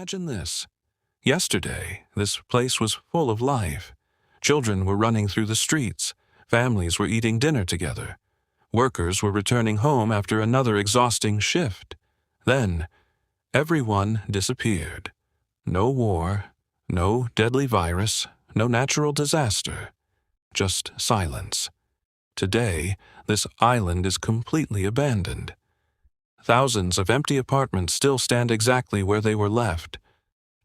Imagine this. Yesterday, this place was full of life. Children were running through the streets. Families were eating dinner together. Workers were returning home after another exhausting shift. Then, everyone disappeared. No war, no deadly virus, no natural disaster. Just silence. Today, this island is completely abandoned. Thousands of empty apartments still stand exactly where they were left.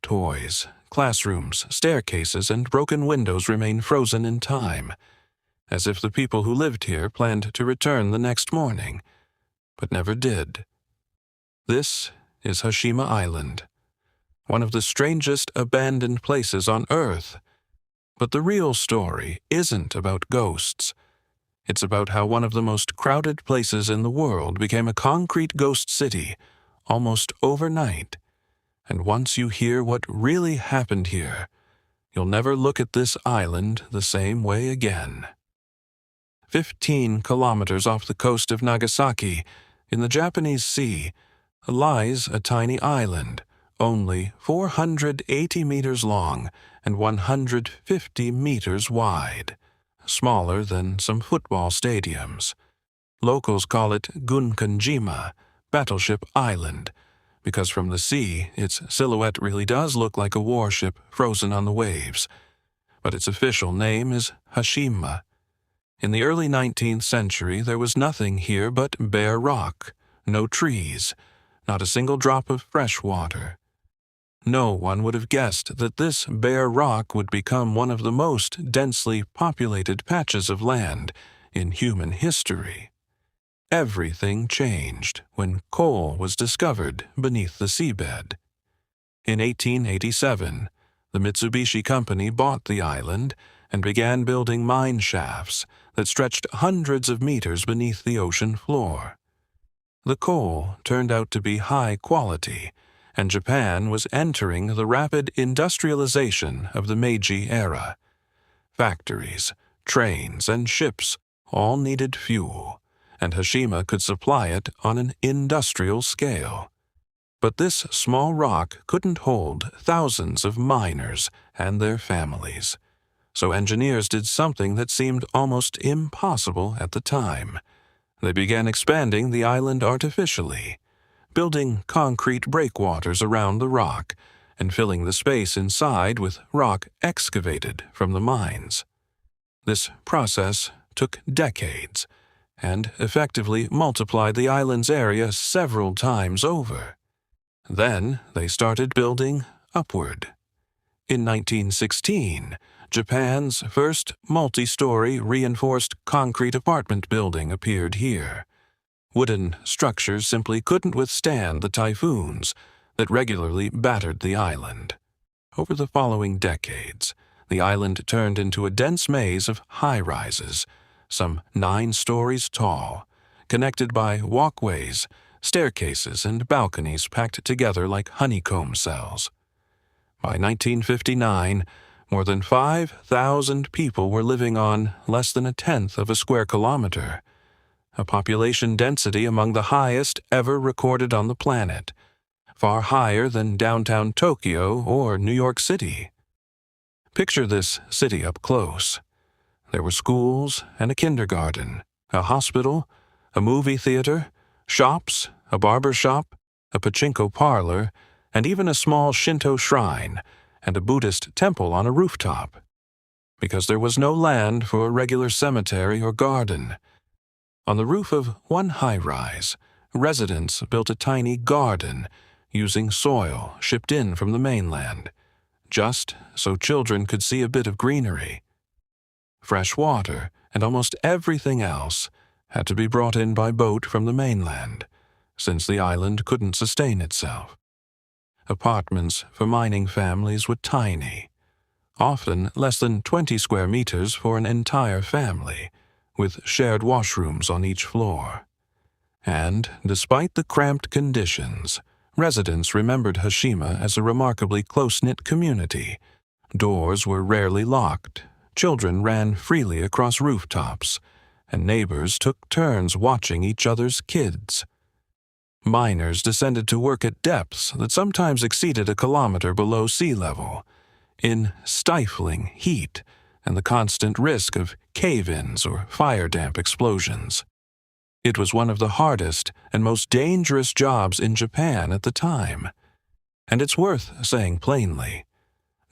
Toys, classrooms, staircases, and broken windows remain frozen in time, as if the people who lived here planned to return the next morning, but never did. This is Hashima Island, one of the strangest abandoned places on Earth. But the real story isn't about ghosts. It's about how one of the most crowded places in the world became a concrete ghost city almost overnight. And once you hear what really happened here, you'll never look at this island the same way again. 15 kilometers off the coast of Nagasaki, in the Japanese Sea, lies a tiny island, only 480 meters long and 150 meters wide, smaller than some football stadiums. Locals call it Gunkanjima, Battleship Island, because from the sea, its silhouette really does look like a warship frozen on the waves. But its official name is Hashima. In the early 19th century, there was nothing here but bare rock, no trees, not a single drop of fresh water. No one would have guessed that this bare rock would become one of the most densely populated patches of land in human history. Everything changed when coal was discovered beneath the seabed. In 1887, the Mitsubishi Company bought the island and began building mine shafts that stretched hundreds of meters beneath the ocean floor. The coal turned out to be high quality, and Japan was entering the rapid industrialization of the Meiji era. Factories, trains, and ships all needed fuel, and Hashima could supply it on an industrial scale. But this small rock couldn't hold thousands of miners and their families, so engineers did something that seemed almost impossible at the time. They began expanding the island artificially, building concrete breakwaters around the rock and filling the space inside with rock excavated from the mines. This process took decades and effectively multiplied the island's area several times over. Then they started building upward. In 1916, Japan's first multi-story reinforced concrete apartment building appeared here. Wooden structures simply couldn't withstand the typhoons that regularly battered the island. Over the following decades, the island turned into a dense maze of high-rises, some 9 stories tall, connected by walkways, staircases, and balconies packed together like honeycomb cells. By 1959, more than 5,000 people were living on less than a tenth of a square kilometer, a population density among the highest ever recorded on the planet, far higher than downtown Tokyo or New York City. Picture this city up close. There were schools and a kindergarten, a hospital, a movie theater, shops, a barber shop, a pachinko parlor, and even a small Shinto shrine and a Buddhist temple on a rooftop. Because there was no land for a regular cemetery or garden. On the roof of one high-rise, residents built a tiny garden using soil shipped in from the mainland, just so children could see a bit of greenery. Fresh water and almost everything else had to be brought in by boat from the mainland, since the island couldn't sustain itself. Apartments for mining families were tiny, often less than 20 square meters for an entire family, with shared washrooms on each floor. And, despite the cramped conditions, residents remembered Hashima as a remarkably close-knit community. Doors were rarely locked, children ran freely across rooftops, and neighbors took turns watching each other's kids. Miners descended to work at depths that sometimes exceeded a kilometer below sea level, in stifling heat and the constant risk of cave-ins or fire damp explosions. It was one of the hardest and most dangerous jobs in Japan at the time. And it's worth saying plainly,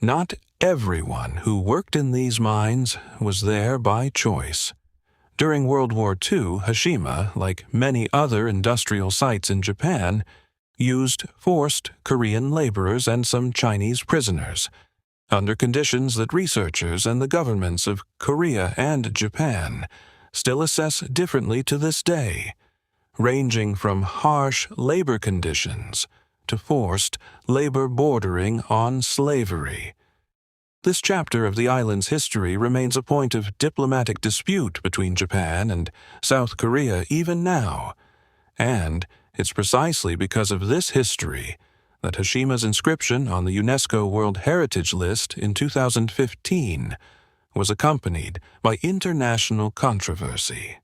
not everyone who worked in these mines was there by choice. During World War II, Hashima, like many other industrial sites in Japan, used forced Korean laborers and some Chinese prisoners, under conditions that researchers and the governments of Korea and Japan still assess differently to this day, ranging from harsh labor conditions to forced labor bordering on slavery. This chapter of the island's history remains a point of diplomatic dispute between Japan and South Korea even now, and it's precisely because of this history that Hashima's inscription on the UNESCO World Heritage List in 2015 was accompanied by international controversy.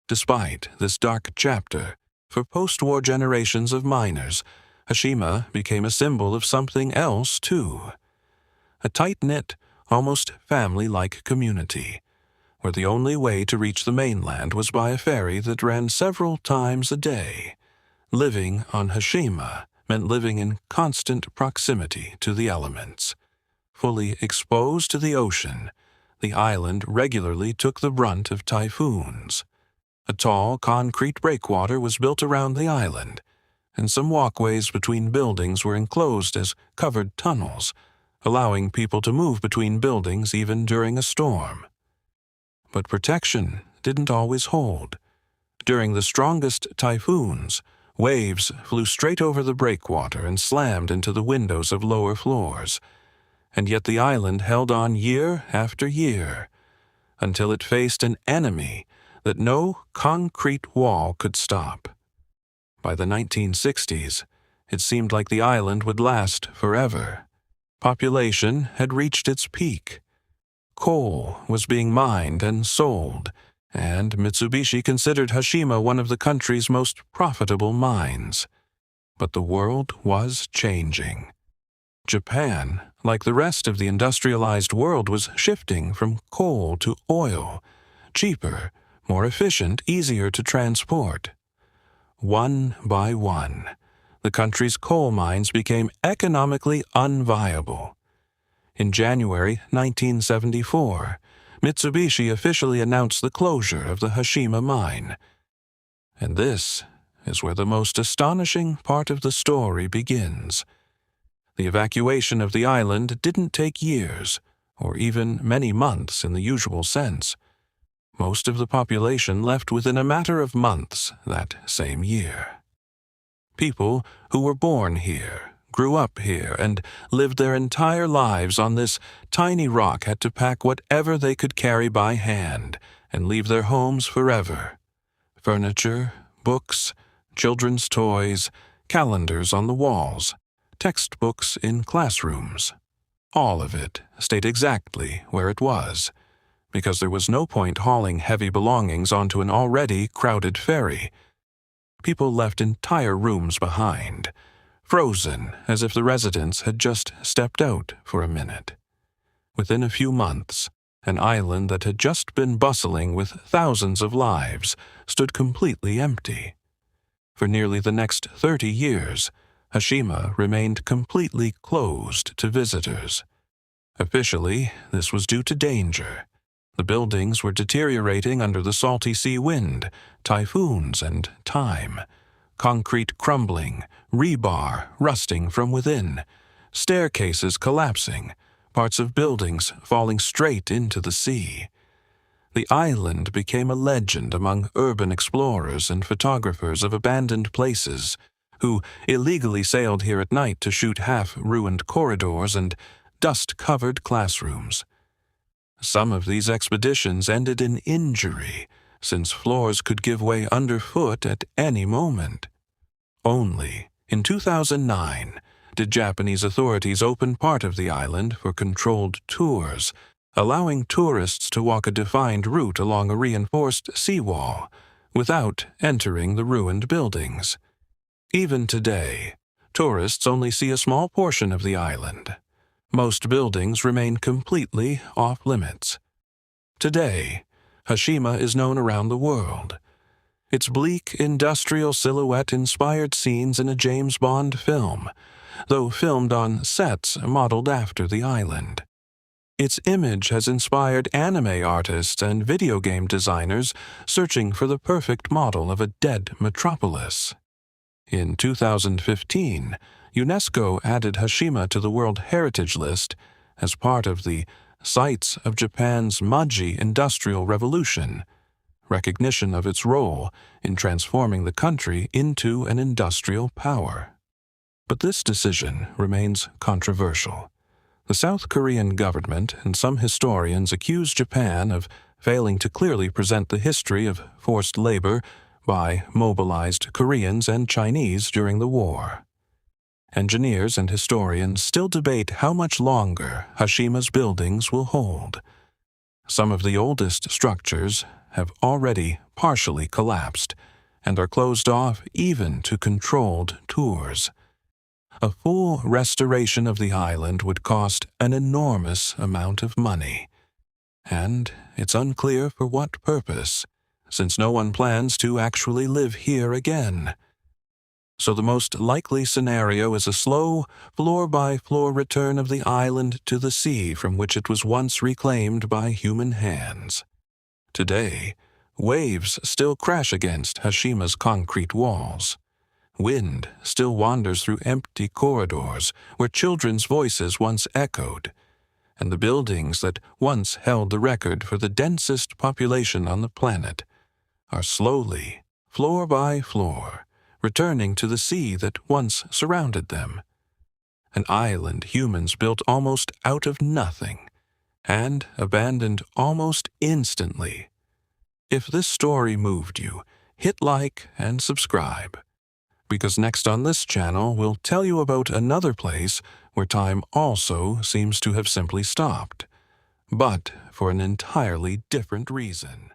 Despite this dark chapter, for post-war generations of miners, Hashima became a symbol of something else too. A tight-knit, almost family-like community, where the only way to reach the mainland was by a ferry that ran several times a day. Living on Hashima meant living in constant proximity to the elements. Fully exposed to the ocean, the island regularly took the brunt of typhoons. A tall concrete breakwater was built around the island, and some walkways between buildings were enclosed as covered tunnels, allowing people to move between buildings even during a storm. But protection didn't always hold. During the strongest typhoons, waves flew straight over the breakwater and slammed into the windows of lower floors, and yet the island held on year after year, until it faced an enemy that no concrete wall could stop. By the 1960s, it seemed like the island would last forever. Population had reached its peak. Coal was being mined and sold, and Mitsubishi considered Hashima one of the country's most profitable mines. But the world was changing. Japan, like the rest of the industrialized world, was shifting from coal to oil, cheaper, more efficient, easier to transport. One by one, the country's coal mines became economically unviable. In January 1974, Mitsubishi officially announced the closure of the Hashima mine. And this is where the most astonishing part of the story begins. The evacuation of the island didn't take years, or even many months in the usual sense. Most of the population left within a matter of months that same year. People who were born here, grew up here, and lived their entire lives on this tiny rock had to pack whatever they could carry by hand and leave their homes forever. Furniture, books, children's toys, calendars on the walls, textbooks in classrooms. All of it stayed exactly where it was, because there was no point hauling heavy belongings onto an already crowded ferry. People left entire rooms behind, frozen as if the residents had just stepped out for a minute. Within a few months, an island that had just been bustling with thousands of lives stood completely empty. For nearly the next 30 years, Hashima remained completely closed to visitors. Officially, this was due to danger. The buildings were deteriorating under the salty sea wind, typhoons, and time. Concrete crumbling, rebar rusting from within, staircases collapsing, parts of buildings falling straight into the sea. The island became a legend among urban explorers and photographers of abandoned places, who illegally sailed here at night to shoot half-ruined corridors and dust-covered classrooms. Some of these expeditions ended in injury, since floors could give way underfoot at any moment. Only in 2009 did Japanese authorities open part of the island for controlled tours, allowing tourists to walk a defined route along a reinforced seawall without entering the ruined buildings. Even today, tourists only see a small portion of the island. Most buildings remain completely off-limits. Today, Hashima is known around the world. Its bleak, industrial silhouette inspired scenes in a James Bond film, though filmed on sets modeled after the island. Its image has inspired anime artists and video game designers searching for the perfect model of a dead metropolis. In 2015, UNESCO added Hashima to the World Heritage List as part of the Sites of Japan's Meiji Industrial Revolution, recognition of its role in transforming the country into an industrial power. But this decision remains controversial. The South Korean government and some historians accuse Japan of failing to clearly present the history of forced labor by mobilized Koreans and Chinese during the war. Engineers and historians still debate how much longer Hashima's buildings will hold. Some of the oldest structures have already partially collapsed and are closed off even to controlled tours. A full restoration of the island would cost an enormous amount of money. And it's unclear for what purpose, since no one plans to actually live here again. So the most likely scenario is a slow, floor-by-floor return of the island to the sea from which it was once reclaimed by human hands. Today, waves still crash against Hashima's concrete walls. Wind still wanders through empty corridors where children's voices once echoed, and the buildings that once held the record for the densest population on the planet are slowly, floor by floor, returning to the sea that once surrounded them. An island humans built almost out of nothing and abandoned almost instantly. If this story moved you, hit like and subscribe, because next on this channel we'll tell you about another place where time also seems to have simply stopped, but for an entirely different reason.